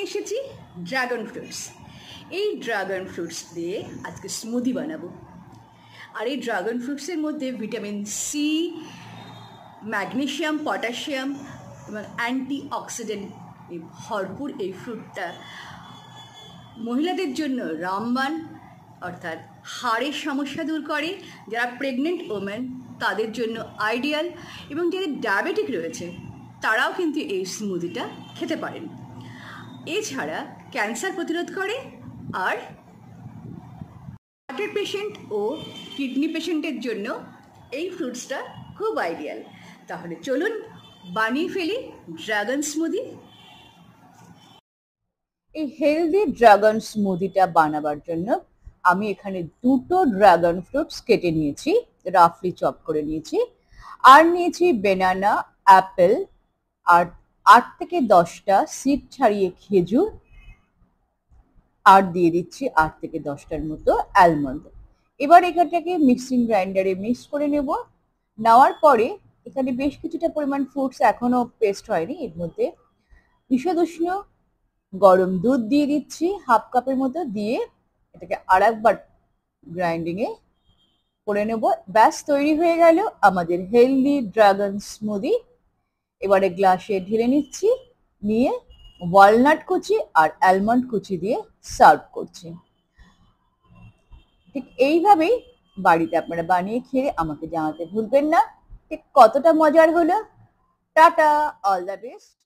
এসেছি dragon fruits. এই dragon fruits দিয়ে আজকে স্মুদি বানাবো। আর এই ড্রাগন ফ্রুটসের মধ্যে ভিটামিন সি, ম্যাগনেশিয়াম, পটাশিয়াম এবং অ্যান্টিঅক্সিডেন্ট ভরপুর এই ফ্রুটটা মহিলাদের জন্য রামবাণ, অর্থাৎ হাড়ের সমস্যা দূর করে। যারা প্রেগনেন্ট ওমেন তাদের জন্য আইডিয়াল, এবং যাদের ডায়াবেটিক রয়েছে তারাও কিন্তু এই স্মুদিটা খেতে পারেন। এছাড়া ক্যান্সার প্রতিরোধ করে, আর হার্টের পেশেন্ট ও কিডনি পেশেন্টের জন্য এই ফ্রুটসটা খুব আইডিয়াল। তাহলে চলুন বানিয়ে ফেলি ড্রাগন স্মুদি। এই হেলদি ড্রাগন স্মুদিটা বানাবার জন্য আমি এখানে দুটো ড্রাগন ফ্রুটস কেটে নিয়েছি, রাফলি চপ করে নিয়েছি, আর নিয়েছি বেনানা, অ্যাপেল, আর 8 থেকে 10টা সিড ছাড়িয়ে খেজুর, আর দিয়ে দিচ্ছি 8 থেকে 10টার মতো অ্যালমন্ড। এবার এখানটাকে মিক্সিং গ্রাইন্ডারে মিক্স করে নেব। নেওয়ার পরে এখানে বেশ কিছুটা পরিমাণ ফ্রুটস এখনো পেস্ট হয়নি, এর মধ্যে ঈষদ উষ্ণ গরম দুধ দিয়ে দিচ্ছি হাফ কাপের মতো, দিয়ে এটাকে আর একবার গ্রাইন্ডিংয়ে করে নেব। ব্যাস তৈরি হয়ে গেল আমাদের হেলদি ড্রাগন স্মুদি। এবারে গ্লাসে ঢেলে নিচ্ছি, নিয়ে ওয়ালনাট কুচি আর অ্যালমন্ড কুচি দিয়ে সার্ভ করছি। ঠিক এইভাবেই বাড়িতে আপনারা বানিয়ে খেয়ে আমাকে জানাতে ভুলবেন না ঠিক কতটা মজার হলো। Tata, all the best.